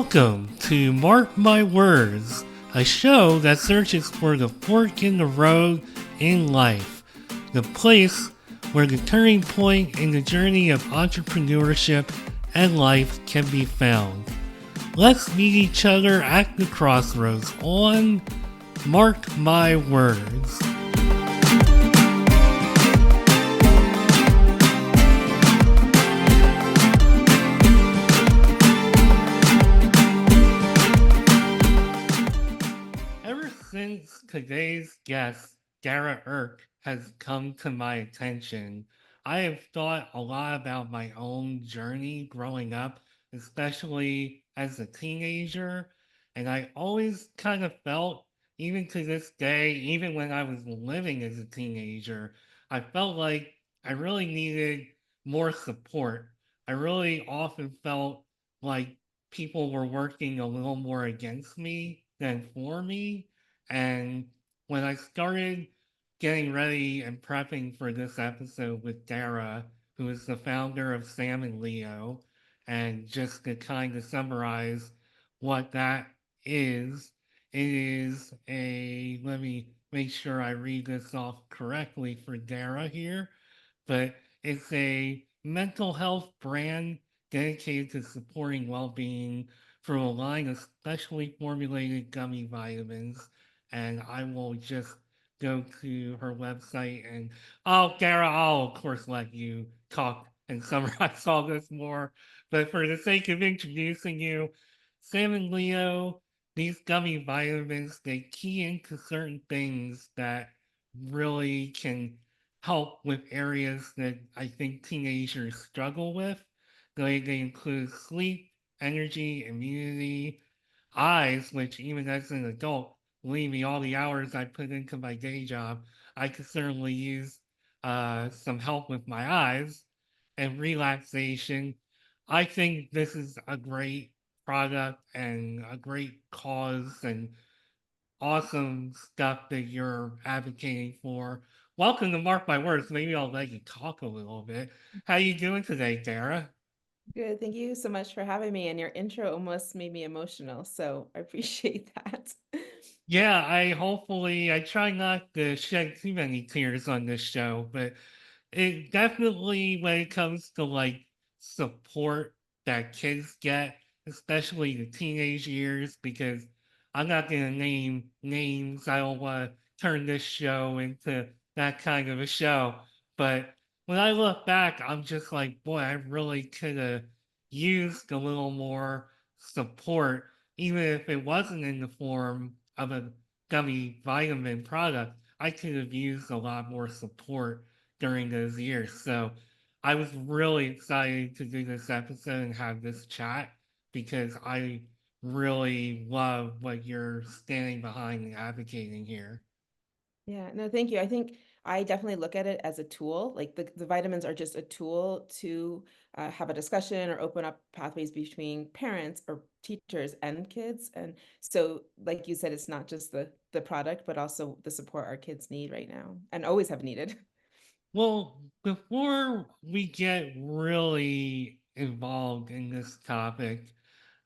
Welcome to Mark My Words, a show that searches for the fork in the road in life, the place where the turning point in the journey of entrepreneurship and life can be found. Let's meet each other at the crossroads on Mark My Words. Ever since today's guest, Dara Erck, has come to my attention, I have thought a lot about my own journey growing up, especially as a teenager. And I always kind of felt, even to this day, even when I was living as a teenager, I felt like I really needed more support. I really often felt like people were working a little more against me than for me. And when I started getting ready and prepping for this episode with Dara, who is the founder of Sam and Leo, and just to kind of summarize what that is, it is a, let me make sure I read this off correctly for Dara here, but it's a mental health brand dedicated to supporting well-being through a line of specially formulated gummy vitamins. And I will just go to her website and, oh, Dara, I'll of course let you talk and summarize all this more. But for the sake of introducing you, Sam and Leo, these gummy vitamins, they key into certain things that really can help with areas that I think teenagers struggle with. They include sleep, energy, immunity, eyes, which even as an adult, believe me, all the hours I put into my day job, I could certainly use some help with my eyes, and relaxation. I think this is a great product and a great cause and awesome stuff that you're advocating for. Welcome to Mark My Words. Maybe I'll let you talk a little bit. How you doing today, Dara? Good. Thank you so much for having me. And your intro almost made me emotional, so I appreciate that. Yeah, I try not to shed too many tears on this show, but it definitely, when it comes to like support that kids get, especially the teenage years, because I'm not gonna name names. I don't want to turn this show into that kind of a show. But when I look back, I'm just like, boy, I really could have used a little more support, even if it wasn't in the form of a gummy vitamin product. I could have used a lot more support during those years. So I was really excited to do this episode and have this chat because I really love what you're standing behind and advocating here. Yeah, no, thank you. I think I definitely look at it as a tool. Like the vitamins are just a tool to have a discussion or open up pathways between parents or teachers and kids. And so, like you said, it's not just the product, but also the support our kids need right now and always have needed. Well, before we get really involved in this topic,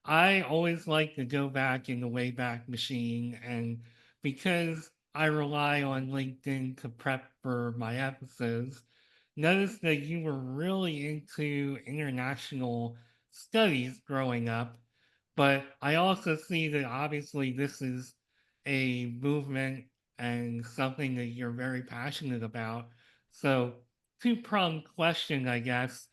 I always like to go back in the Wayback Machine, and because I rely on LinkedIn to prep for my episodes, notice that you were really into international studies growing up. But I also see that obviously this is a movement and something that you're very passionate about. So, two-pronged question, I guess.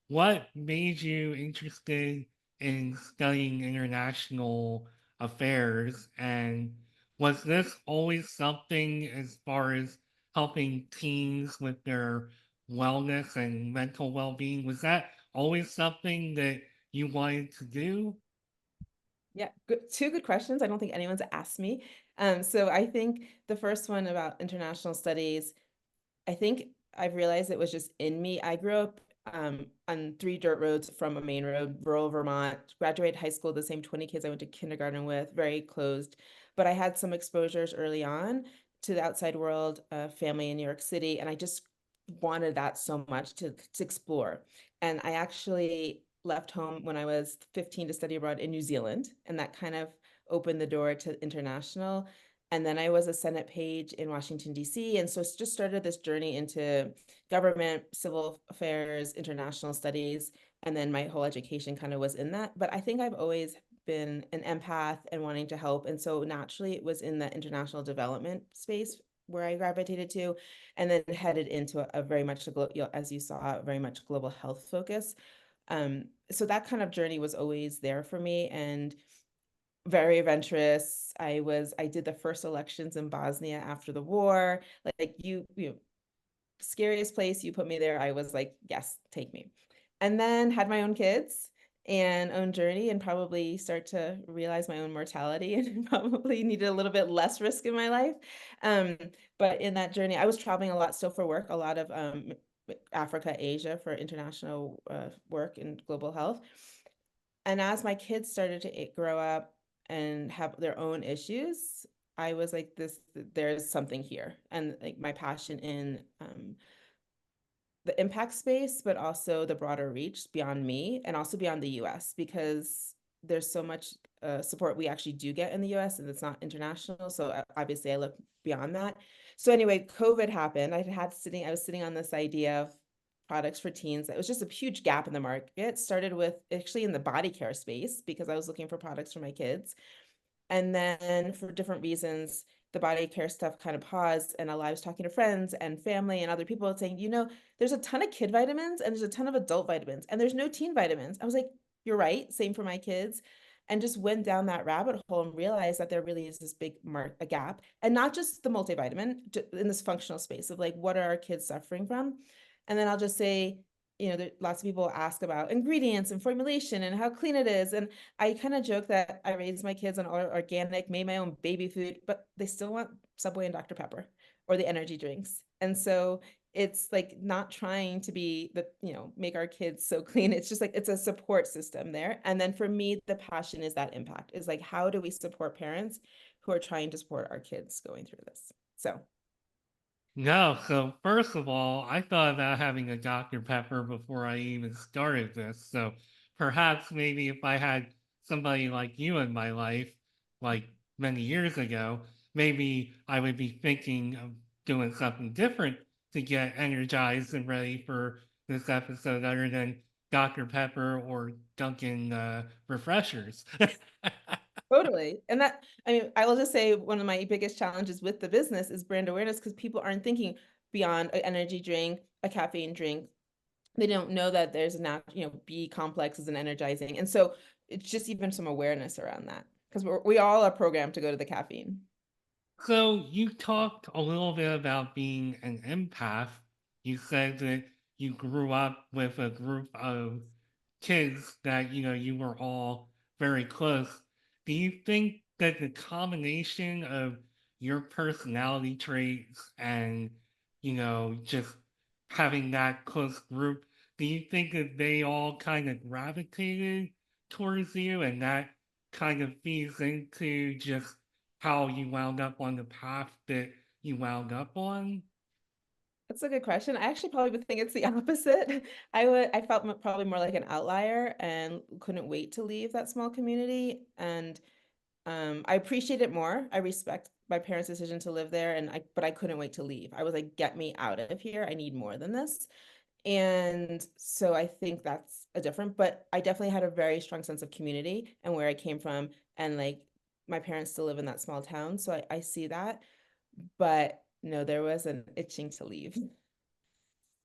What made you interested in studying international affairs? And was this always something as far as helping teens with their wellness and mental well being? Was that always something that you wanted to do? Yeah, good, two good questions. I don't think anyone's asked me. So I think the first one about international studies, I think I've realized it was just in me. I grew up on three dirt roads from a main road, rural Vermont, graduated high school, the same 20 kids I went to kindergarten with, very closed. But I had some exposures early on to the outside world, family in New York City, and I just wanted that so much to explore. And I actually left home when I was 15 to study abroad in New Zealand, and that kind of opened the door to international. And then I was a Senate page in Washington, D.C. And so it's just started this journey into government, civil affairs, international studies. And then my whole education kind of was in that. But I think I've always been an empath and wanting to help. And so naturally, it was in the international development space where I gravitated to, and then headed into a very much, as you saw, a very much global health focus. So that kind of journey was always there for me and very adventurous. I did the first elections in Bosnia after the war. Like scariest place, you put me there. I was like, yes, take me. And then had my own kids and own journey and probably start to realize my own mortality and probably needed a little bit less risk in my life. Um, but in that journey, I was traveling a lot still for work, a lot of Africa, Asia for international work in global health. And as my kids started to grow up and have their own issues, I was like, there's something here. And like my passion in the impact space, but also the broader reach beyond me and also beyond the US, because there's so much support we actually do get in the US and it's not international. So obviously I look beyond that. So anyway, COVID happened. I was sitting on this idea of products for teens. It was just a huge gap in the market. Started with actually in the body care space because I was looking for products for my kids. And then for different reasons, the body care stuff kind of paused. And I was talking to friends and family and other people saying, there's a ton of kid vitamins and there's a ton of adult vitamins and there's no teen vitamins. I was like, you're right. Same for my kids. And just went down that rabbit hole and realized that there really is this big a gap. And not just the multivitamin in this functional space of like, what are our kids suffering from? And then I'll just say, lots of people ask about ingredients and formulation and how clean it is. And I kind of joke that I raised my kids on organic, made my own baby food, but they still want Subway and Dr. Pepper or the energy drinks. And so it's like not trying to be make our kids so clean. It's just like it's a support system there. And then for me, the passion is that impact is like, how do we support parents who are trying to support our kids going through this? So No, so first of all, I thought about having a Dr. Pepper before I even started this. So perhaps maybe if I had somebody like you in my life, like many years ago, maybe I would be thinking of doing something different to get energized and ready for this episode other than Dr. Pepper or Dunkin' refreshers. totally. And I mean, I will just say one of my biggest challenges with the business is brand awareness because people aren't thinking beyond an energy drink, a caffeine drink. They don't know that there's a B complex is an energizing. And so it's just even some awareness around that because we all are programmed to go to the caffeine. So you talked a little bit about being an empath. You said that you grew up with a group of kids that you were all very close. Do you think that the combination of your personality traits and just having that close group, do you think that they all kind of gravitated towards you and that kind of feeds into just how you wound up on the path that you wound up on? That's a good question. I actually probably would think it's the opposite. I felt probably more like an outlier and couldn't wait to leave that small community. And I appreciate it more. I respect my parents' decision to live there, but I couldn't wait to leave. I was like, get me out of here. I need more than this. And so I think that's a different, but I definitely had a very strong sense of community and where I came from. And like my parents still live in that small town. So I see that. But no, there was an itching to leave.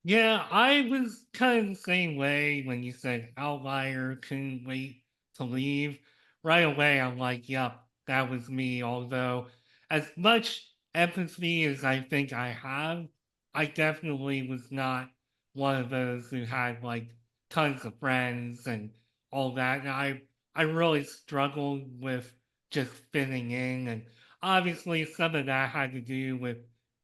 Yeah, I was kind of the same way when you said outlier, couldn't wait to leave. Right away, I'm like, yep, that was me. Although, as much empathy as I think I have, I definitely was not one of those who had like tons of friends and all that. And I really struggled with just fitting in. And obviously, some of that had to do with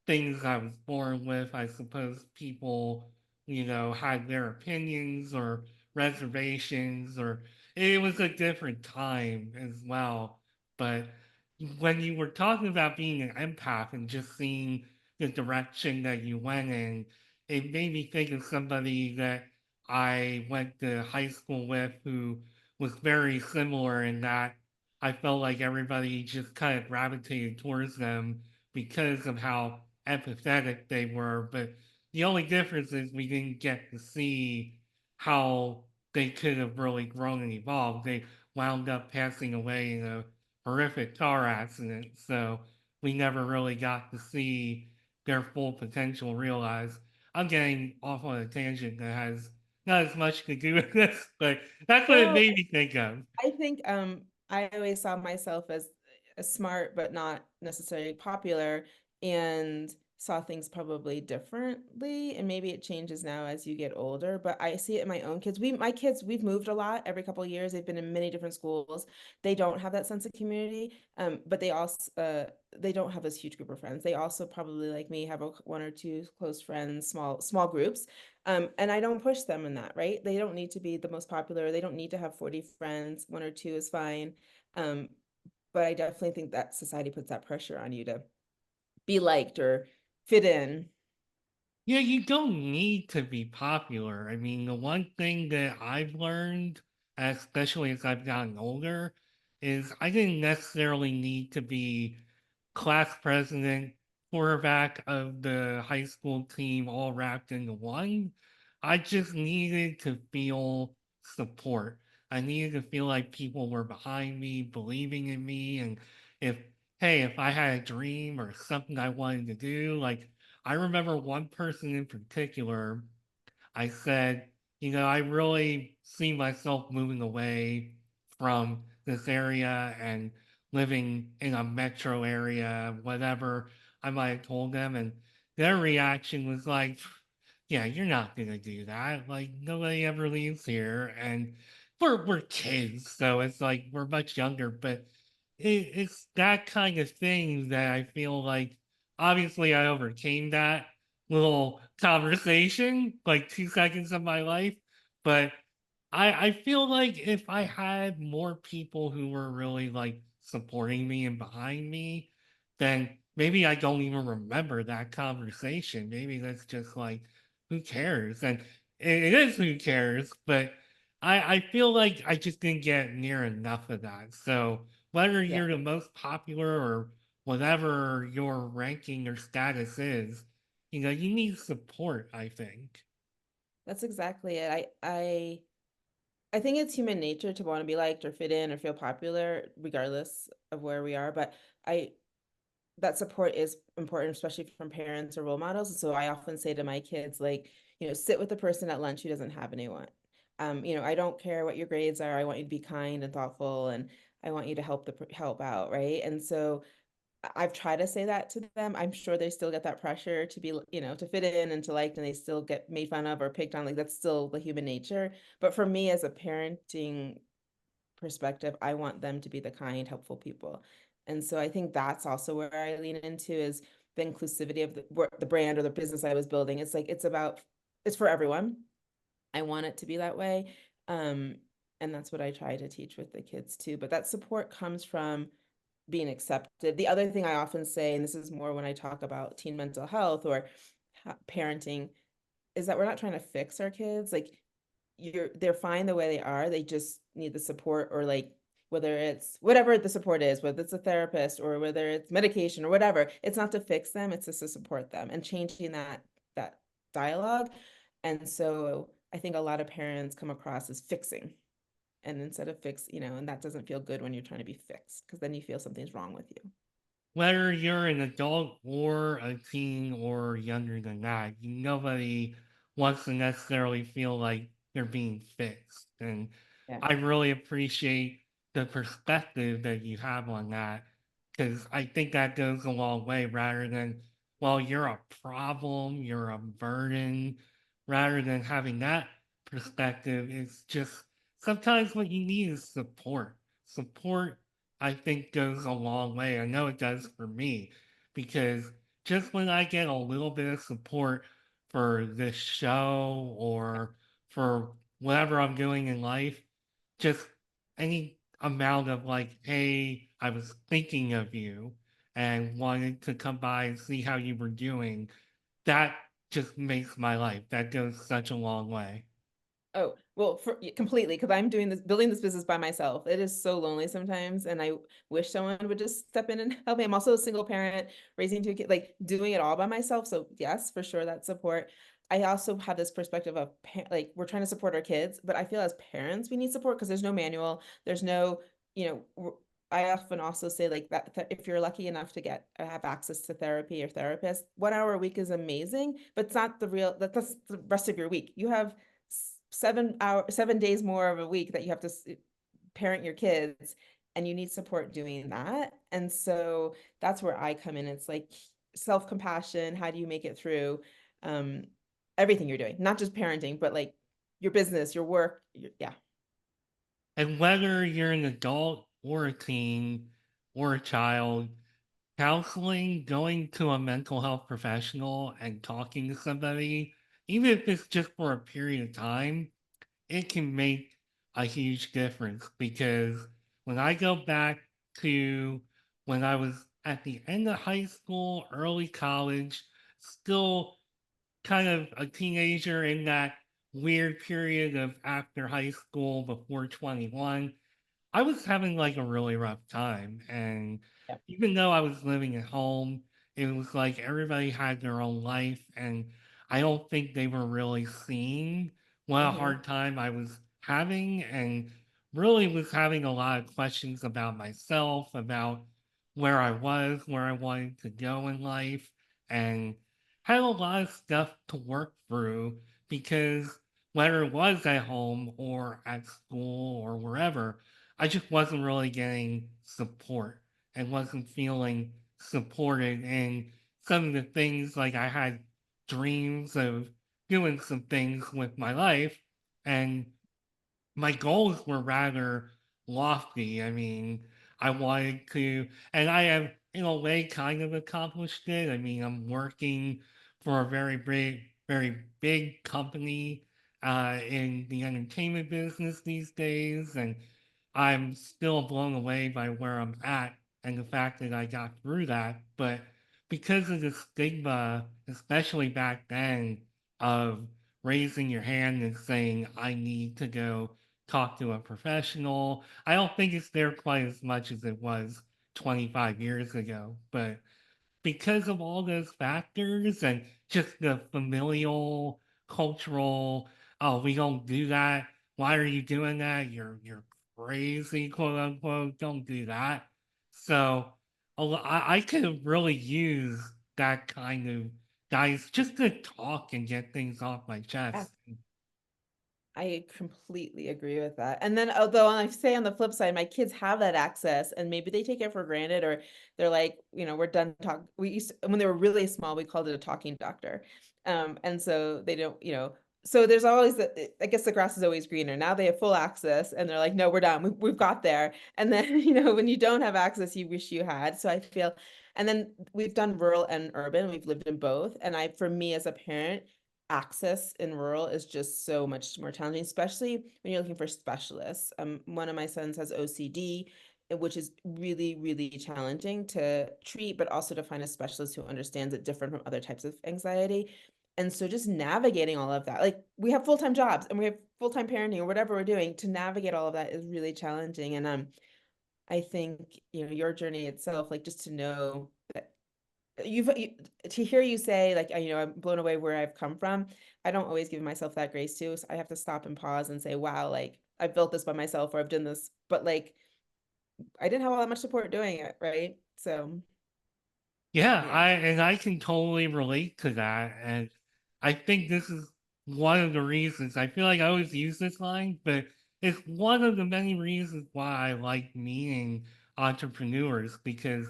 things I was born with. I suppose people, had their opinions or reservations, or it was a different time as well. But when you were talking about being an empath and just seeing the direction that you went in, it made me think of somebody that I went to high school with who was very similar in that I felt like everybody just kind of gravitated towards them because of how empathetic they were. But the only difference is we didn't get to see how they could have really grown and evolved. They wound up passing away in a horrific car accident. So we never really got to see their full potential realized. I'm getting off on a tangent that has not as much to do with this, but that's what it No, made me think of. I think I always saw myself as smart but not necessarily popular, and saw things probably differently, and maybe it changes now as you get older, but I see it in my own kids. My kids, we've moved a lot every couple of years. They've been in many different schools. They don't have that sense of community, but they don't have this huge group of friends. They also probably like me have one or two close friends, small groups. And I don't push them in that, right? They don't need to be the most popular. They don't need to have 40 friends. One or two is fine. Um, but I definitely think that society puts that pressure on you to be liked or fit in. Yeah, you don't need to be popular. I mean, the one thing that I've learned, especially as I've gotten older, is I didn't necessarily need to be class president, quarterback of the high school team, all wrapped into one. I just needed to feel support. I needed to feel like people were behind me, believing in me. And if, hey, if I had a dream or something I wanted to do, like, I remember one person in particular, I said, I really see myself moving away from this area and living in a metro area, whatever I might have told them. And their reaction was like, yeah, you're not going to do that. Like, nobody ever leaves here. And we're kids. So it's like we're much younger. But it's that kind of thing that I feel like obviously I overcame that little conversation, like 2 seconds of my life. But I feel like if I had more people who were really like supporting me and behind me, then maybe I don't even remember that conversation. Maybe that's just like, who cares? And it is who cares, but I feel like I just didn't get near enough of that. So whether Yeah, you're the most popular or whatever your ranking or status is, you need support, I think. that's exactly it. I think it's human nature to want to be liked or fit in or feel popular, regardless of where we are. But I that support is important, especially from parents or role models. So I often say to my kids, like, sit with the person at lunch who doesn't have anyone. I don't care what your grades are. I want you to be kind and thoughtful, and I want you to help out, right? And so I've tried to say that to them. I'm sure they still get that pressure to be, to fit in and to liked, and they still get made fun of or picked on. Like that's still the human nature. But for me, as a parenting perspective, I want them to be the kind, helpful people. And so I think that's also where I lean into is the inclusivity of the brand or the business I was building. It's like it's for everyone. I want it to be that way. Um, and that's what I try to teach with the kids too. But that support comes from being accepted. The other thing I often say, and this is more when I talk about teen mental health or parenting, is that we're not trying to fix our kids. Like they're fine the way they are. They just need the support, or like whether it's whatever the support is, whether it's a therapist or whether it's medication or whatever. It's not to fix them, it's just to support them and changing that dialogue. And so I think a lot of parents come across as fixing, and instead of fix, and that doesn't feel good when you're trying to be fixed, because then you feel something's wrong with you. Whether you're an adult or a teen or younger than that, nobody wants to necessarily feel like they're being fixed. And Yeah. I really appreciate the perspective that you have on that because I think that goes a long way rather than, well, you're a problem, you're a burden, rather than having that perspective. It's just sometimes what you need is support. Support I think goes a long way. I know it does for me because just when I get a little bit of support for this show or for whatever I'm doing in life, just any amount of like, hey, I was thinking of you and wanted to come by and see how you were doing, that just makes my life. That goes such a long way. Oh, well, completely, because I'm doing this, building this business by myself. It is so lonely sometimes, and I wish someone would just step in and help me. I'm also a single parent, raising two kids, like doing it all by myself. So yes, for sure, that support. I also have this perspective of like we're trying to support our kids, but I feel as parents we need support because there's no manual, there's no, you know, I often also say like that if you're lucky enough to get have access to therapy or therapist, 1 hour a week is amazing, but it's not the real that's the rest of your week. You have 7 days more of a week that you have to parent your kids, and you need support doing that. And so that's where I come in. It's like self-compassion. How do you make it through um, everything you're doing, not just parenting, but like your business, your work. Yeah. And whether you're an adult or a teen or a child, counseling, going to a mental health professional and talking to somebody, even if it's just for a period of time, it can make a huge difference. Because when I go back to when I was at the end of high school, early college, still kind of a teenager in that weird period of after high school before 21, I was having like a really rough time. And Yeah. even though I was living at home, it was like everybody had their own life. And I don't think they were really seeing what a Hmm. hard time I was having. And really was having a lot of questions about myself, about where I was, where I wanted to go in life, and had a lot of stuff to work through because whether it was at home or at school or wherever, I just wasn't really getting support and wasn't feeling supported in some of the things. Like I had dreams of doing some things with my life, and my goals were rather lofty. I mean, I wanted to, and I have, in a way, kind of accomplished it. I mean, I'm working for a very big company in the entertainment business these days, and I'm still blown away by where I'm at and the fact that I got through that. But because of the stigma, especially back then, of raising your hand and saying, I need to go talk to a professional. I don't think it's there quite as much as it was 25 years ago, but because of all those factors and just the familial, cultural, oh, we don't do that. Why are you doing that? You're crazy, quote unquote. Don't do that. So I could have really used that kind of guys just to talk and get things off my Yeah. chest. I completely agree with that. And then, although I say on the flip side, my kids have that access and maybe they take it for granted, or they're like, we're done talk. We used to, when they were really small, we called it a talking doctor. And so they don't, so there's always I guess the grass is always greener. Now they have full access and they're like, no, we're done. We've got there. And then, when you don't have access, you wish you had. So I feel, and then we've done rural and urban, we've lived in both. And for me as a parent, access in rural is just so much more challenging, especially when you're looking for specialists. One of my sons has OCD, which is really, really challenging to treat, but also to find a specialist who understands it different from other types of anxiety. And so just navigating all of that, like we have full-time jobs and we have full-time parenting or whatever we're doing, to navigate all of that is really challenging. And I think, your journey itself, like just to know that to hear you say like I'm blown away where I've come from. I don't always give myself that grace too, so I have to stop and pause and say, wow, like I've built this by myself, or I've done this, but like I didn't have all that much support doing it, right? So Yeah, yeah. I can totally relate to that, and I think this is one of the reasons. I feel like I always use this line, but it's one of the many reasons why I like meeting entrepreneurs, because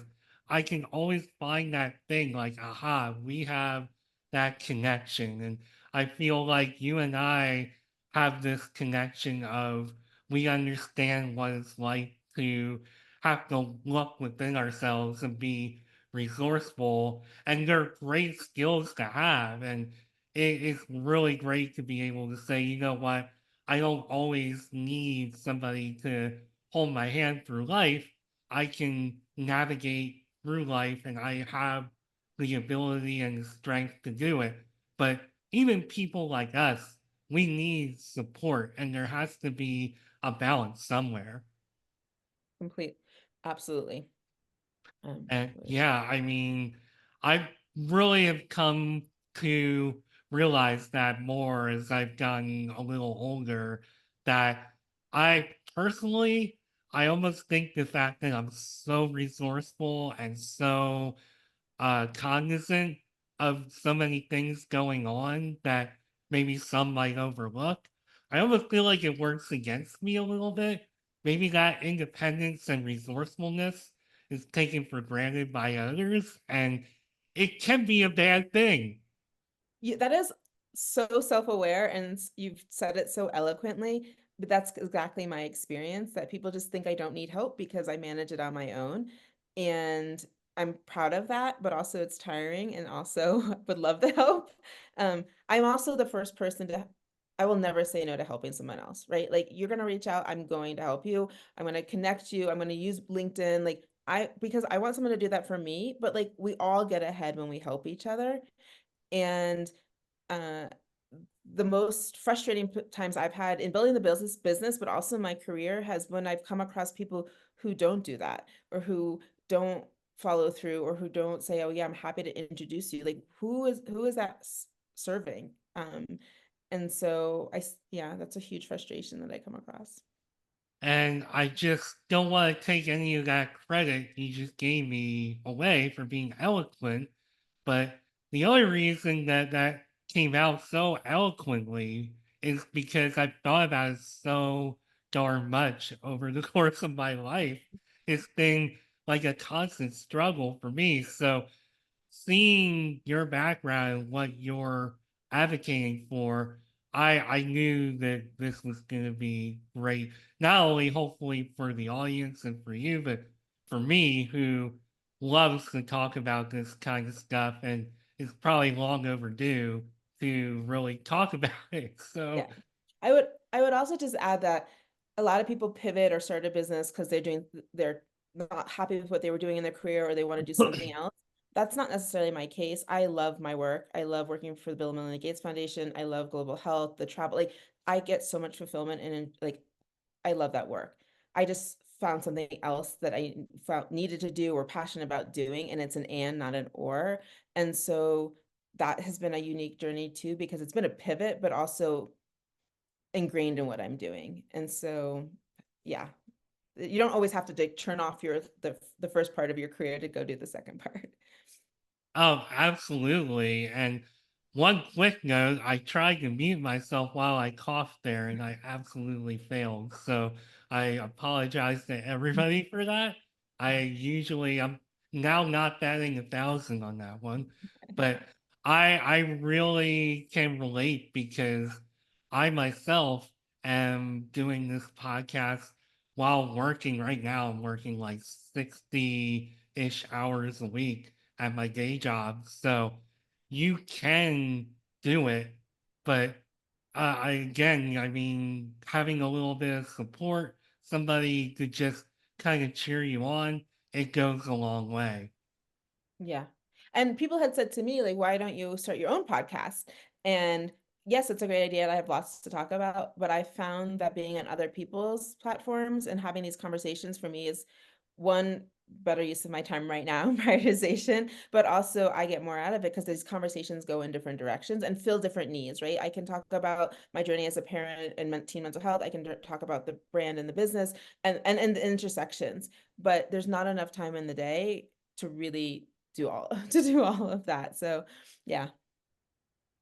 I can always find that thing like, aha, we have that connection. And I feel like you and I have this connection of we understand what it's like to have to look within ourselves and be resourceful, and they're great skills to have. And it's really great to be able to say, you know what, I don't always need somebody to hold my hand through life. I can navigate through life and I have the ability and the strength to do it. But even people like us we need support, and there has to be a balance somewhere. Complete. Absolutely. And Which, yeah, I mean, I really have come to realize that more as I've gotten a little older, that I personally, I almost think the fact that I'm so resourceful and so cognizant of so many things going on that maybe some might overlook. I almost feel like it works against me a little bit. Maybe that independence and resourcefulness is taken for granted by others, and it can be a bad thing. yeah, that is so self-aware, and you've said it so eloquently, but that's exactly my experience, that people just think I don't need help because I manage it on my own. And I'm proud of that, but also it's tiring and also would love the help. I'm also the first person to, I will never say no to helping someone else, right? Like you're going to reach out, I'm going to help you. I'm going to connect you. I'm going to use LinkedIn. Like because I want someone to do that for me, but like we all get ahead when we help each other. And uh, the most frustrating times I've had in building the business, but also my career, has when I've come across people who don't do that, or who don't follow through, or who don't say, "Oh yeah, I'm happy to introduce you." Like who is that serving? And so yeah, that's a huge frustration that I come across. And I just don't want to take any of that credit you just gave me away for being eloquent. But the only reason that that came out so eloquently is because I've thought about it so darn much over the course of my life. It's been like a constant struggle for me. So seeing your background, what you're advocating for, I knew that this was going to be great. Not only hopefully for the audience and for you, but for me who loves to talk about this kind of stuff and is probably long overdue to really talk about it. So Yeah. I would also just add that a lot of people pivot or start a business because they're not happy with what they were doing in their career, or they want to do something else. That's not necessarily my case. I love my work. I love working for the Bill and Melinda Gates Foundation. I love global health, the travel. Like I get so much fulfillment, and like I love that work. I just found something else that I found needed to do or passionate about doing, and it's an and, not an or. And so that has been a unique journey too, because it's been a pivot, but also ingrained in what I'm doing. And so, yeah, you don't always have to like, turn off the first part of your career to go do the second part. oh, absolutely. And one quick note, I tried to mute myself while I coughed there and I absolutely failed. So I apologize to everybody for that. I'm now not batting 1,000 on that one, but I really can relate because I myself am doing this podcast while working right now. I'm working like 60-ish hours a week at my day job. So you can do it, but I mean, having a little bit of support, somebody to just kind of cheer you on, it goes a long way. Yeah. And people had said to me, like, why don't you start your own podcast? And yes, it's a great idea, and I have lots to talk about, but I found that being on other people's platforms and having these conversations for me is one, better use of my time right now, prioritization, but also I get more out of it because these conversations go in different directions and fill different needs, right? I can talk about my journey as a parent and teen mental health. I can talk about the brand and the business, and the intersections, but there's not enough time in the day to really do all of that. So yeah,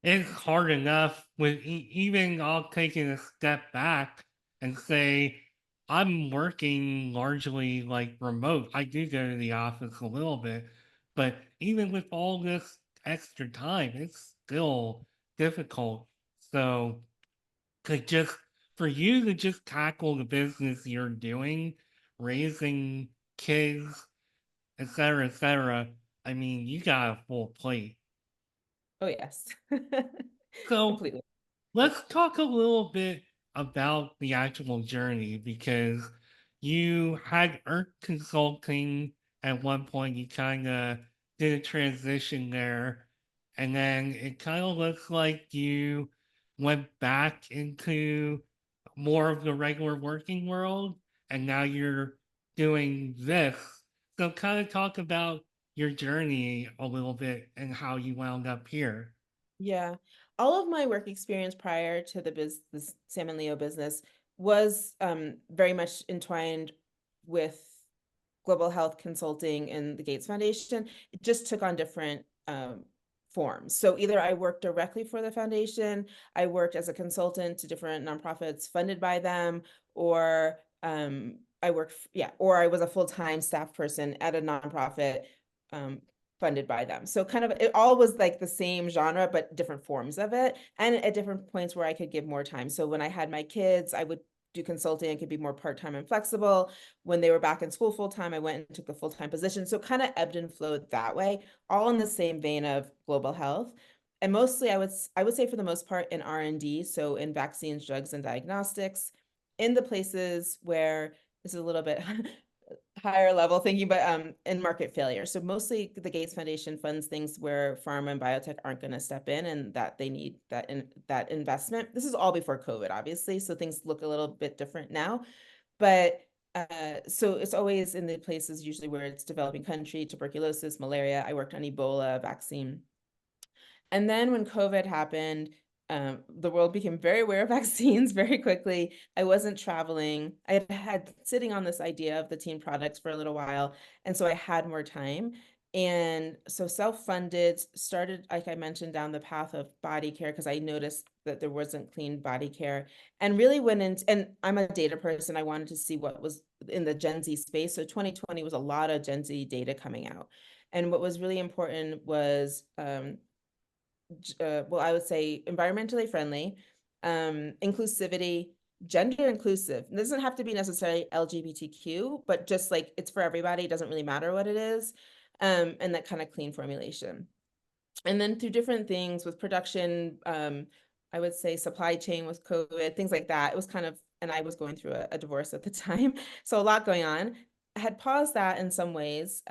It's it's hard enough with even I'll taking a step back and say I'm working largely like remote. I do go to the office a little bit, but even with all this extra time, it's still difficult. So to just for you to just tackle the business you're doing, raising kids, etc., I mean, you got a full plate. oh yes. So Completely. let's talk a little bit about the actual journey because you had Earth Consulting at one point. You kind of did a transition there, and then it kind of looks like you went back into more of the regular working world, and now you're doing this. So kind of talk about your journey a little bit and how you wound up here. Yeah. All of my work experience prior to this Sam and Leo business was very much entwined with global health consulting and the Gates Foundation. It just took on different forms. So either I worked directly for the foundation, I worked as a consultant to different nonprofits funded by them, or or I was a full-time staff person at a nonprofit um, funded by them. So kind of it all was like the same genre, but different forms of it, and at different points where I could give more time. So when I had my kids, I would do consulting. I could be more part-time and flexible. When they were back in school full-time, I went and took the full-time position. So kind of ebbed and flowed that way, all in the same vein of global health. And mostly I would say for the most part in R&D, so in vaccines, drugs, and diagnostics, in the places where this is a little bit higher level thinking, but in market failure. So mostly the Gates Foundation funds things where pharma and biotech aren't going to step in and that they need that investment. This is all before COVID, obviously, so things look a little bit different now. But so it's always in the places usually where it's developing country, tuberculosis, malaria. I worked on Ebola vaccine. And then when COVID happened, the world became very aware of vaccines very quickly. I wasn't traveling. I had sitting on this idea of the teen products for a little while. And so I had more time. And so self-funded, started, like I mentioned, down the path of body care because I noticed that there wasn't clean body care and really went into, and I'm a data person. I wanted to see what was in the Gen Z space. So 2020 was a lot of Gen Z data coming out. And what was really important was well, I would say environmentally friendly, inclusivity, gender inclusive. It doesn't have to be necessarily LGBTQ, but just like it's for everybody. It doesn't really matter what it is. And that kind of clean formulation. And then through different things with production, I would say supply chain with COVID, things like that. It was kind of, and I was going through a divorce at the time. So a lot going on. I had paused that in some ways.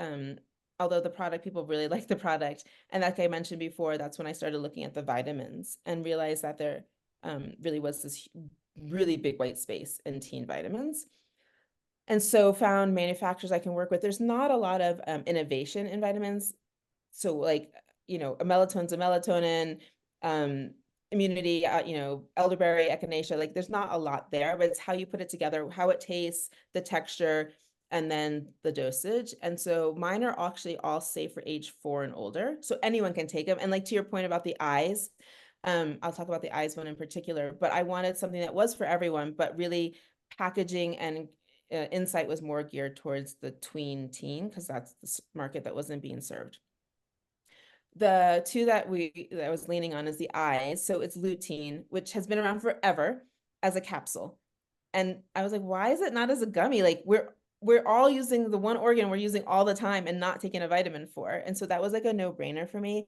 Although the product, people really like the product. And like I mentioned before, that's when I started looking at the vitamins and realized that there really was this really big white space in teen vitamins. And so found manufacturers I can work with. There's not a lot of innovation in vitamins. So like, a melatonin's a melatonin, um, immunity, elderberry, echinacea, like there's not a lot there, but it's how you put it together, how it tastes, the texture, and then the dosage. And so mine are actually all safe for age 4 and older. So anyone can take them. And like to your point about the eyes, I'll talk about the eyes one in particular, but I wanted something that was for everyone, but really packaging and insight was more geared towards the tween teen because that's the market that wasn't being served. The two that I was leaning on is the eyes. So it's lutein, which has been around forever as a capsule. And I was like, why is it not as a gummy? Like we're all using the one organ we're using all the time and not taking a vitamin for. And so that was like a no-brainer for me.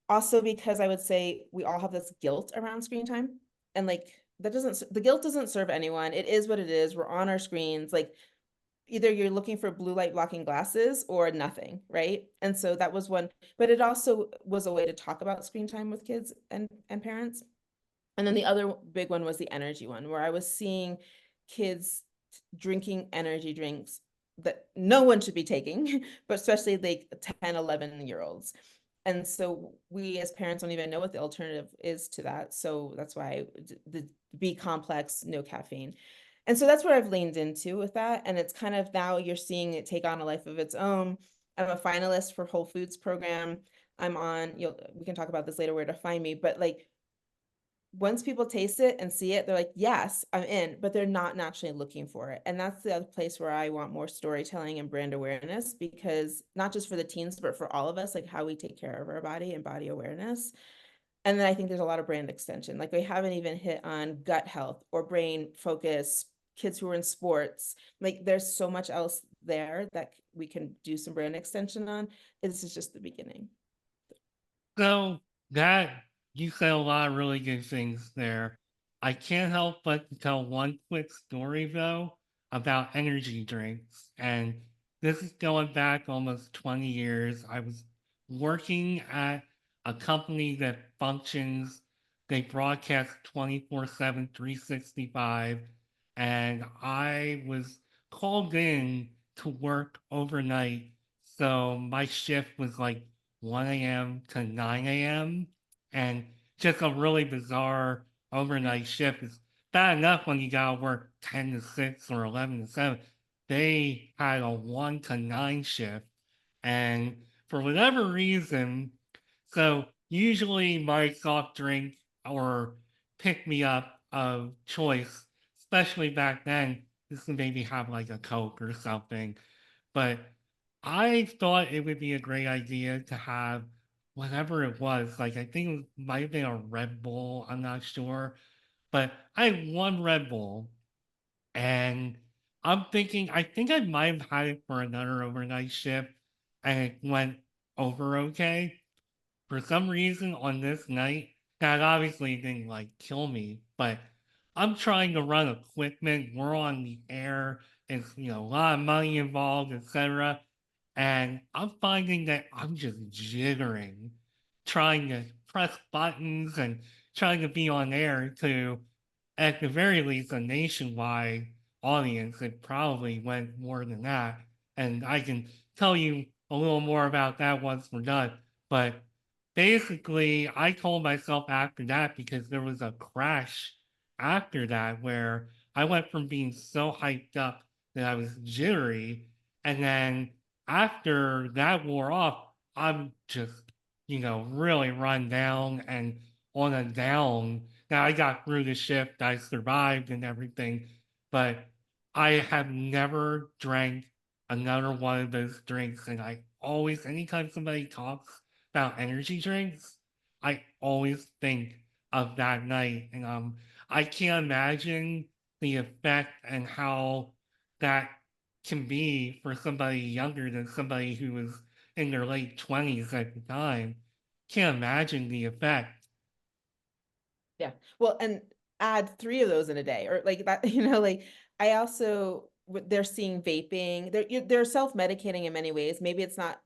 Also because I would say we all have this guilt around screen time. And like the guilt doesn't serve anyone. It is what it is. We're on our screens. Like either you're looking for blue light blocking glasses or nothing, right? And so that was one, but it also was a way to talk about screen time with kids and parents. And then the other big one was the energy one, where I was seeing kids drinking energy drinks that no one should be taking, but especially like 10, 11-year-olds. And so we as parents don't even know what the alternative is to that. So that's why the B complex, no caffeine. And so that's what I've leaned into with that. And it's kind of now you're seeing it take on a life of its own. I'm a finalist for Whole Foods program. I'm on, we can talk about this later where to find me, but like once people taste it and see it, they're like, yes, I'm in, but they're not naturally looking for it. And that's the other place where I want more storytelling and brand awareness, because not just for the teens, but for all of us, like how we take care of our body and body awareness. And then I think there's a lot of brand extension. Like we haven't even hit on gut health or brain focus, kids who are in sports. Like there's so much else there that we can do some brand extension on. This is just the beginning. So that you said a lot of really good things there. I can't help but to tell one quick story though about energy drinks. And this is going back almost 20 years. I was working at a company that functions They broadcast 24/7, 365, and I was called in to work overnight. So my shift was like 1 a.m. to 9 a.m. and just a really bizarre overnight shift. It's bad enough when you gotta work 10 to 6 or 11 to 7. They had a 1 to 9 shift. And for whatever reason, so usually my soft drink or pick me up of choice, especially back then, is to maybe have like a Coke or something. But I thought it would be a great idea to have whatever it was. Like I think it might have been a Red Bull, I'm not sure. But I had one Red Bull and I'm thinking I think I might have had it for another overnight shift and it went over okay for some reason on this night, that obviously didn't like kill me, but I'm trying to run equipment. We're on the air. It's a lot of money involved, etc. And I'm finding that I'm just jittering, trying to press buttons and trying to be on air to, at the very least, a nationwide audience. It probably went more than that. And I can tell you a little more about that once we're done. But basically, I told myself after that because there was a crash after that where I went from being so hyped up that I was jittery. And then after that wore off, I'm just, really run down and on a down. Now I got through the shift, I survived and everything, but I have never drank another one of those drinks. And I always, anytime somebody talks about energy drinks, I always think of that night. And I can't imagine the effect and how that can be for somebody younger than somebody who was in their late 20s at the time. Can't imagine the effect. Yeah. Well, and add three of those in a day or like that, like I also they're seeing vaping. They're self-medicating in many ways. Maybe it's not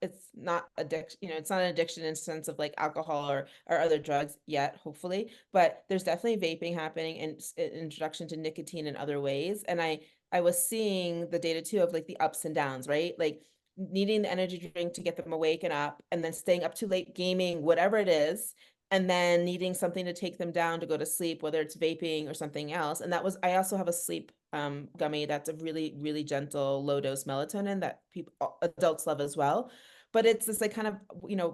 addiction, it's not an addiction in the sense of like alcohol or other drugs yet, hopefully, but there's definitely vaping happening and introduction to nicotine in other ways. And I was seeing the data too of like the ups and downs, right? Like needing the energy drink to get them awake and up and then staying up too late gaming, whatever it is, and then needing something to take them down to go to sleep, whether it's vaping or something else. And I also have a sleep gummy that's a really, really gentle, low dose melatonin that people, adults love as well. But it's this like kind of,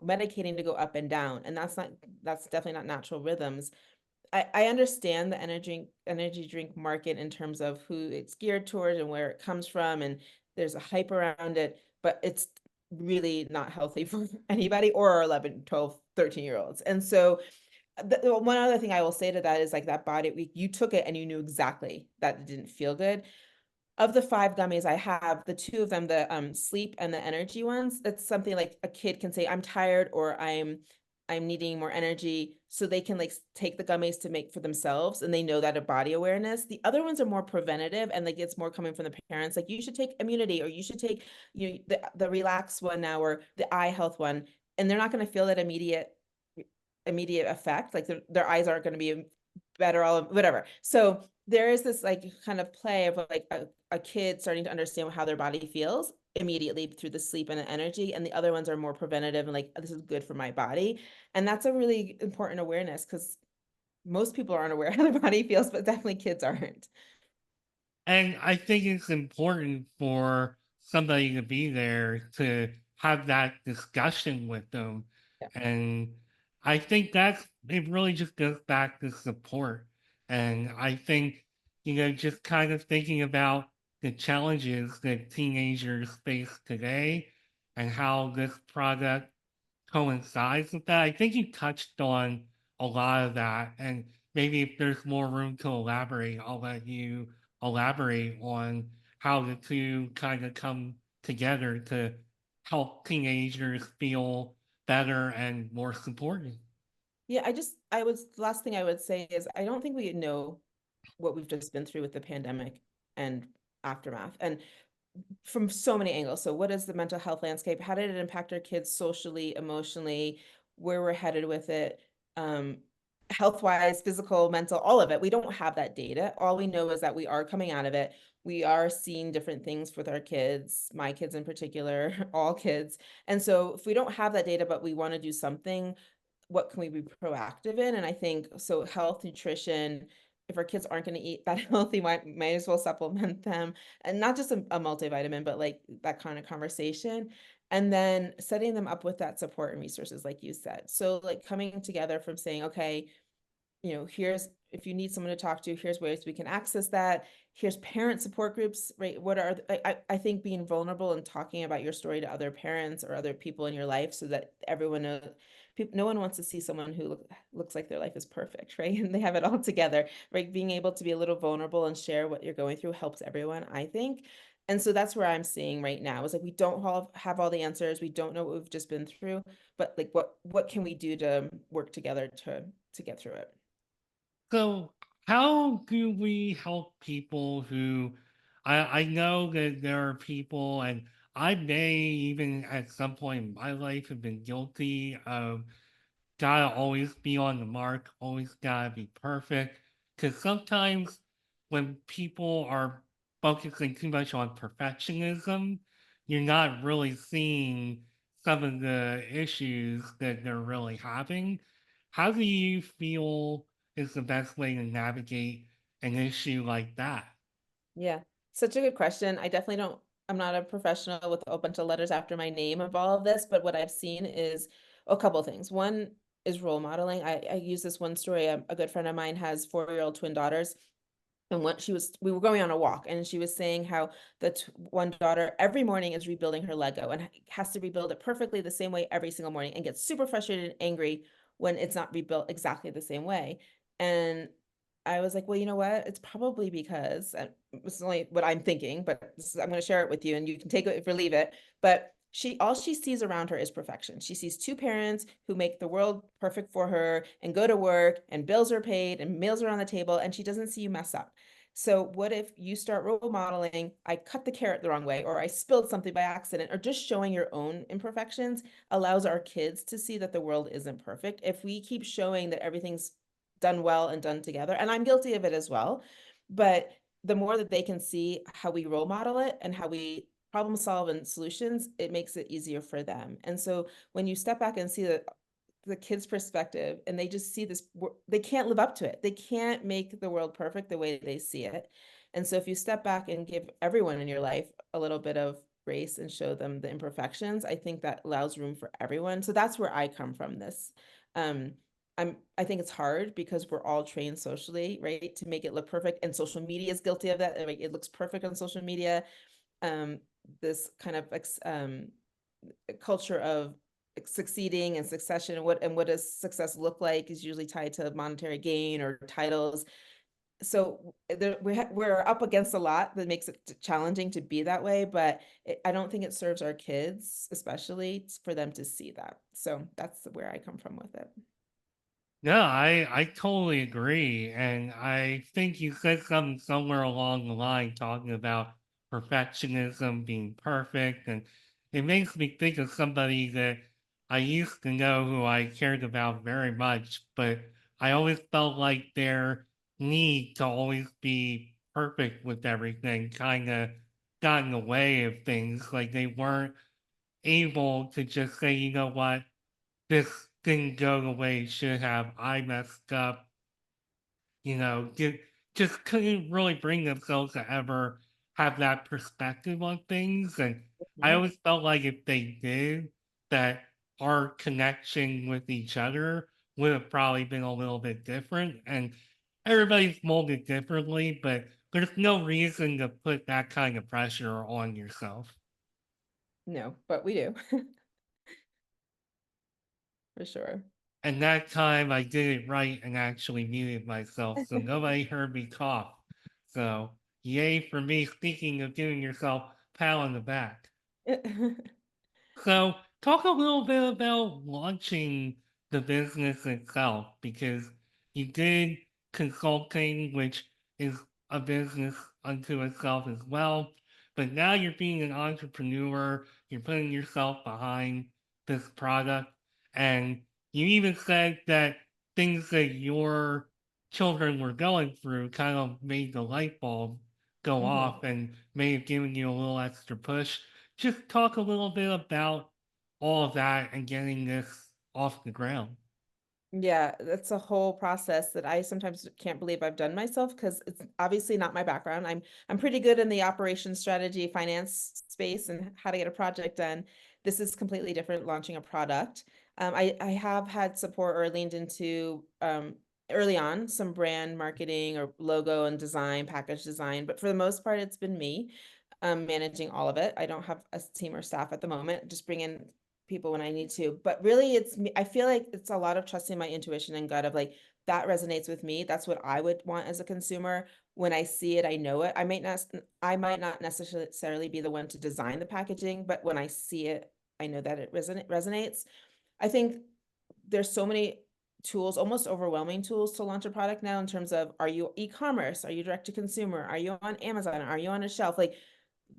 medicating to go up and down. And that's definitely not natural rhythms. I understand the energy drink market in terms of who it's geared towards and where it comes from, and there's a hype around it, but it's really not healthy for anybody or 11, 12, 13-year olds. And so one other thing I will say to that is like that body week, you took it and you knew exactly that it didn't feel good. Of the five gummies I have, the two of them, the sleep and the energy ones, that's something like a kid can say, I'm tired or I'm needing more energy. So they can like take the gummies to make for themselves and they know that a body awareness. The other ones are more preventative and like it's more coming from the parents. Like you should take immunity or you should take the relax one now or the eye health one. And they're not going to feel that immediate effect. Like their eyes aren't going to be better, all of whatever. So there is this like kind of play of like a kid starting to understand how their body feels immediately through the sleep and the energy, and the other ones are more preventative and like this is good for my body. And that's a really important awareness because most people aren't aware how their body feels, but definitely kids aren't. And I think it's important for somebody to be there to have that discussion with them. Yeah. And I think it really just goes back to support. And I think, just kind of thinking about the challenges that teenagers face today and how this product coincides with that. I think you touched on a lot of that, and maybe if there's more room to elaborate, I'll let you elaborate on how the two kind of come together to help teenagers feel better and more supported. Yeah, the last thing I would say is I don't think we know what we've just been through with the pandemic and aftermath. And from so many angles. So what is the mental health landscape? How did it impact our kids socially, emotionally, where we're headed with it? Um, health-wise, physical, mental, all of it. We don't have that data. All we know is that we are coming out of it. We are seeing different things with our kids, my kids in particular, all kids. And so if we don't have that data, but we want to do something, what can we be proactive in? And I think so health, nutrition, if our kids aren't going to eat that healthy, might as well supplement them. And not just a multivitamin, but like that kind of conversation. And then setting them up with that support and resources, like you said. So like coming together from saying, okay, here's, if you need someone to talk to, here's ways we can access that. Here's parent support groups, right? What are, I think being vulnerable and talking about your story to other parents or other people in your life so that everyone knows, no one wants to see someone who looks like their life is perfect, right? And they have it all together, right? Being able to be a little vulnerable and share what you're going through helps everyone, I think. And so that's where I'm seeing right now is like, we don't have all the answers. We don't know what we've just been through, but like, what can we do to work together to get through it? So, how do we help people who I know that there are people, and I may even at some point in my life have been guilty of gotta always be on the mark, always gotta be perfect. Because sometimes when people are focusing too much on perfectionism, you're not really seeing some of the issues that they're really having. How do you feel is the best way to navigate an issue like that? Yeah, such a good question. I definitely don't, I'm not a professional with a bunch of letters after my name of all of this, but what I've seen is a couple things. One is role modeling. I use this one story. A good friend of mine has 4-year-old twin daughters. And what we were going on a walk, and she was saying how the one daughter every morning is rebuilding her Lego and has to rebuild it perfectly the same way every single morning and gets super frustrated and angry when it's not rebuilt exactly the same way. And I was like, well, you know what? It's probably because, and this is only what I'm thinking, but I'm going to share it with you and you can take it or leave it. But all she sees around her is perfection. She sees two parents who make the world perfect for her and go to work and bills are paid and meals are on the table, and she doesn't see you mess up. So what if you start role modeling, I cut the carrot the wrong way, or I spilled something by accident, or just showing your own imperfections allows our kids to see that the world isn't perfect. If we keep showing that everything's done well and done together, and I'm guilty of it as well, but the more that they can see how we role model it and how we problem solve and solutions, it makes it easier for them. And so when you step back and see that the kid's perspective and they just see this, they can't live up to it, they can't make the world perfect the way they see it. And so if you step back and give everyone in your life a little bit of grace and show them the imperfections, I think that allows room for everyone. So that's where I come from this. um I think it's hard because we're all trained socially, right, to make it look perfect, and social media is guilty of that. Like, it looks perfect on social media. um this kind of culture of succeeding and succession, and what does success look like is usually tied to monetary gain or titles. So we're up against a lot that makes it challenging to be that way, but I don't think it serves our kids, especially for them to see that. So that's where I come from with it. No, I totally agree. And I think you said something somewhere along the line talking about perfectionism being perfect. And it makes me think of somebody that I used to know who I cared about very much, but I always felt like their need to always be perfect with everything kind of got in the way of things. Like they weren't able to just say, you know what? This didn't go the way it should have. I messed up. Just couldn't really bring themselves to ever have that perspective on things. And I Mhm. always felt like if they did, that our connection with each other would have probably been a little bit different. And everybody's molded differently, but there's no reason to put that kind of pressure on yourself. No, but we do. For sure. And that time I did it right and actually muted myself so nobody heard me cough. So, yay for me. Speaking of giving yourself a pat on the back. So, talk a little bit about launching the business itself because you did consulting, which is a business unto itself as well. But now you're being an entrepreneur, you're putting yourself behind this product, and you even said that things that your children were going through kind of made the light bulb go Mhm. off and may have given you a little extra push. Just talk a little bit about all of that and getting this off the ground. Yeah, that's a whole process that I sometimes can't believe I've done myself because it's obviously not my background. I'm pretty good in the operations strategy, finance space, and how to get a project done. This is completely different, launching a product. I have had support or leaned into early on some brand marketing or logo and design, package design, but for the most part, it's been me managing all of it. I don't have a team or staff at the moment. Just bring in people when I need to. But really it's me. I feel like it's a lot of trusting my intuition and gut of like that resonates with me. That's what I would want as a consumer. When I see it, I know it. I might not necessarily be the one to design the packaging, but when I see it, I know that it resonates. I think there's so many tools, almost overwhelming tools to launch a product now in terms of are you e-commerce? Are you direct to consumer? Are you on Amazon? Are you on a shelf? Like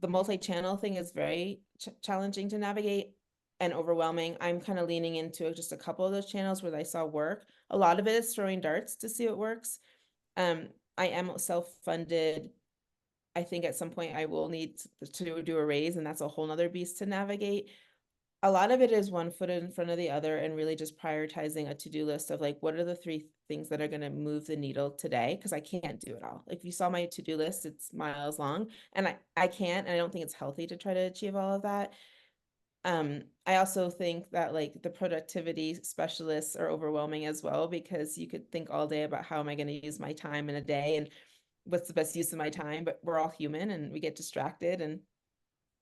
the multi-channel thing is very challenging to navigate and overwhelming. I'm kind of leaning into just a couple of those channels where I saw work. A lot of it is throwing darts to see what works. Um, I am self-funded. I think at some point I will need to do a raise, and that's a whole nother beast to navigate. A lot of it is one foot in front of the other and really just prioritizing a to-do list of like, what are the three things that are going to move the needle today? Because I can't do it all. Like if you saw my to-do list, it's miles long and I can't, and I don't think it's healthy to try to achieve all of that. I also think that like the productivity specialists are overwhelming as well because you could think all day about how am I going to use my time in a day and what's the best use of my time, but we're all human and we get distracted. And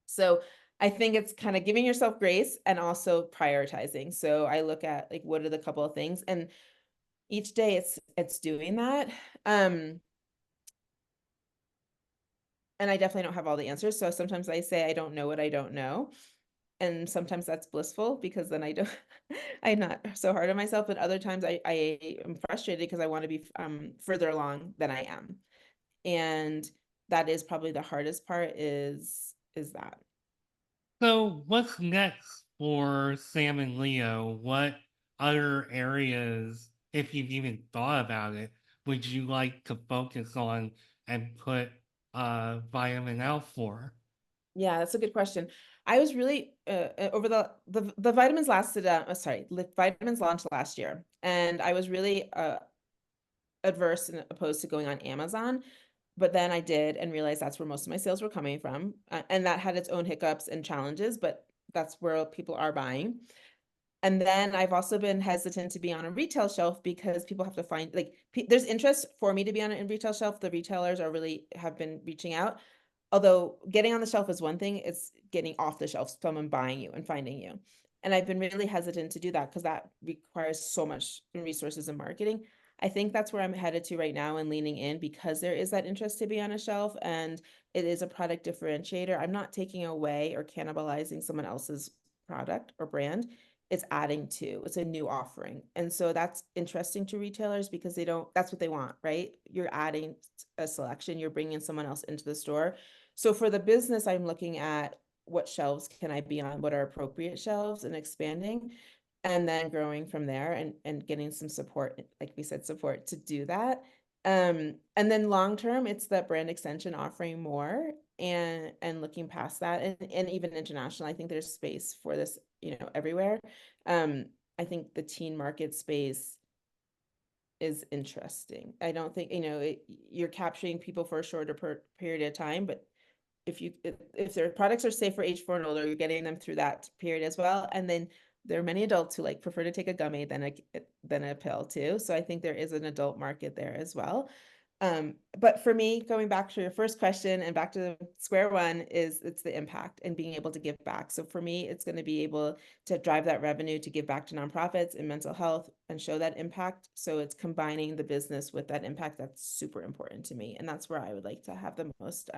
so I think it's kind of giving yourself grace and also prioritizing. So I look at like what are the couple of things and each day it's doing that. Um and I definitely don't have all the answers. So sometimes I say I don't know what I don't know. And sometimes that's blissful because then I don't I'm not so hard on myself. But other times I am frustrated because I want to be further along than I am. And that is probably the hardest part is that. So, what's next for Sam and Leo? What other areas, if you've even thought about it, would you like to focus on and put vitamin L for? Yeah, that's a good question. I was really over the vitamins lasted sorry, vitamins launched last year and I was really adverse and opposed to going on Amazon, but then I did and realized that's where most of my sales were coming from, and that had its own hiccups and challenges, but that's where people are buying. And then I've also been hesitant to be on a retail shelf because people have to find like there's interest for me to be on a retail shelf. The retailers are really have been reaching out. Although getting on the shelf is one thing, it's getting off the shelf, someone buying you and finding you. And I've been really hesitant to do that because that requires so much resources and marketing. I think that's where I'm headed to right now and leaning in because there is that interest to be on a shelf and it is a product differentiator. I'm not taking away or cannibalizing someone else's product or brand. It's adding to, it's a new offering. And so that's interesting to retailers because they don't, that's what they want, right? You're adding a selection, you're bringing someone else into the store. So for the business, I'm looking at what shelves can I be on, what are appropriate shelves and expanding and then growing from there and getting some support, like we said, support to do that. And then long term, it's that brand extension offering more and looking past that and even international. I think there's space for this, everywhere. Um, I think the teen market space is interesting. I don't think, you're capturing people for a shorter period of time, but if their products are safe for age 4 and older, you're getting them through that period as well. And then there are many adults who like prefer to take a gummy than a pill too. So I think there is an adult market there as well. But for me, going back to your first question and back to square one is it's the impact and being able to give back. So for me, it's going to be able to drive that revenue to give back to nonprofits and mental health and show that impact. So it's combining the business with that impact that's super important to me. And that's where I would like to have the most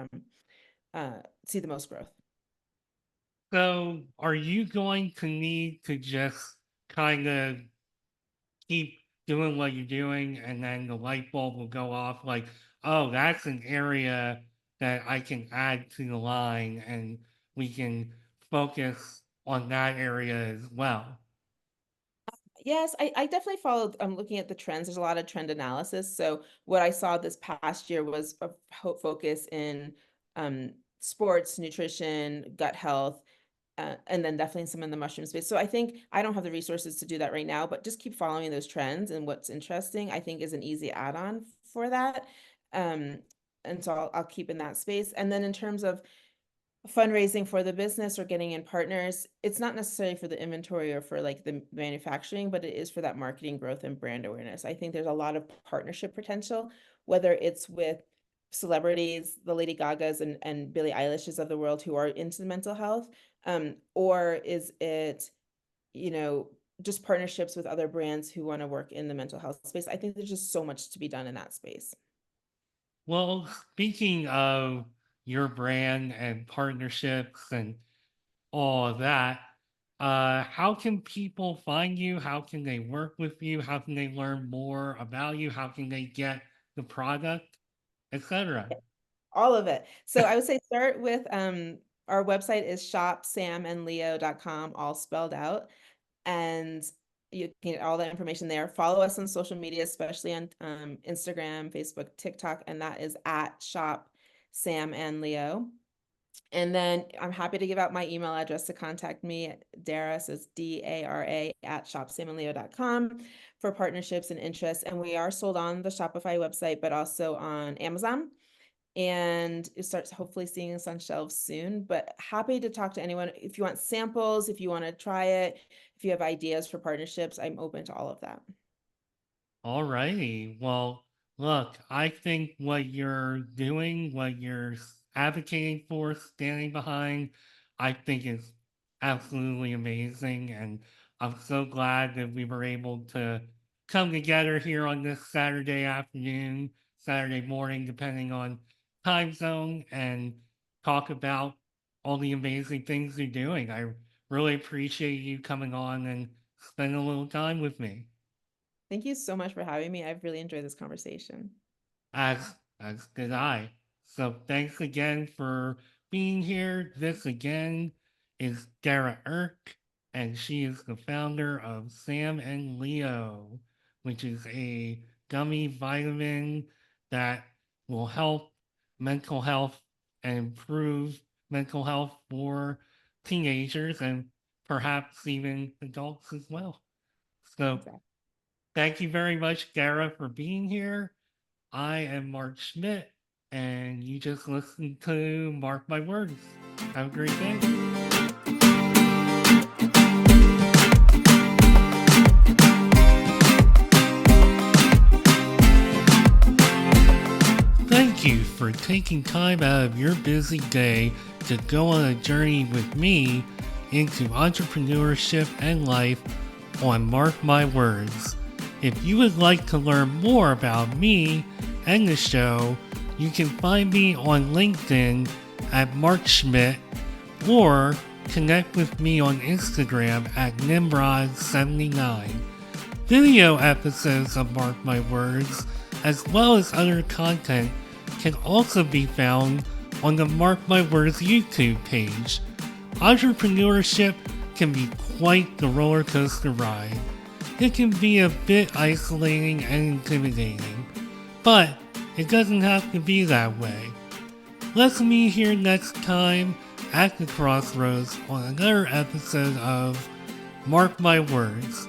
see the most growth. So, are you going to need to just kind of keep doing what you're doing and then the light bulb will go off like, oh, that's an area that I can add to the line and we can focus on that area as well? Yes, I definitely followed. I'm looking at the trends. There's a lot of trend analysis. So what I saw this past year was a focus in sports, nutrition, gut health, and then definitely some in the mushroom space. So I think I don't have the resources to do that right now, but just keep following those trends and what's interesting, I think is an easy add-on for that. Um, and so I'll keep in that space. And then in terms of fundraising for the business or getting in partners, it's not necessarily for the inventory or for like the manufacturing, but it is for that marketing growth and brand awareness. I think there's a lot of partnership potential, whether it's with celebrities, the Lady Gagas and Billie Eilishes of the world who are into mental health, or is it, you know, just partnerships with other brands who want to work in the mental health space. I think there's just so much to be done in that space. Well, speaking of your brand and partnerships and all of that, how can people find you? How can they work with you? How can they learn more about you? How can they get the product, etc.? All of it. So I would say start with our website is shopsamandleo.com, all spelled out. And you can get all that information there. Follow us on social media, especially on Instagram, Facebook, TikTok, and that is at shop Sam and Leo. And then I'm happy to give out my email address to contact me at Dara, so it's Dara at shopsamandleo.com for partnerships and interests. And we are sold on the Shopify website, but also on Amazon. And it starts hopefully seeing us on shelves soon. But happy to talk to anyone. If you want samples, if you want to try it, if you have ideas for partnerships, I'm open to all of that. All righty. Well, look, I think what you're doing, what you're advocating for, standing behind, I think is absolutely amazing. And I'm so glad that we were able to come together here on this Saturday afternoon, Saturday morning, depending on time zone, and talk about all the amazing things you're doing. I really appreciate you coming on and spending a little time with me. Thank you so much for having me. I've really enjoyed this conversation. As did I. So thanks again for being here. This again is Dara Erck, and she is the founder of Sam and Leo, which is a gummy vitamin that will help mental health and improve mental health for teenagers and perhaps even adults as well. So Exactly. thank you very much, Dara, for being here. I am Mark Schmidt, and you just listened to Mark My Words. Have a great day. Thank you for taking time out of your busy day to go on a journey with me into entrepreneurship and life on Mark My Words. If you would like to learn more about me and the show, you can find me on LinkedIn at Mark Schmidt or connect with me on Instagram at Nimrod79. Video episodes of Mark My Words, as well as other content, can also be found on the Mark My Words YouTube page. Entrepreneurship can be quite the roller coaster ride. It can be a bit isolating and intimidating, but it doesn't have to be that way. Let's meet here next time at the crossroads on another episode of Mark My Words.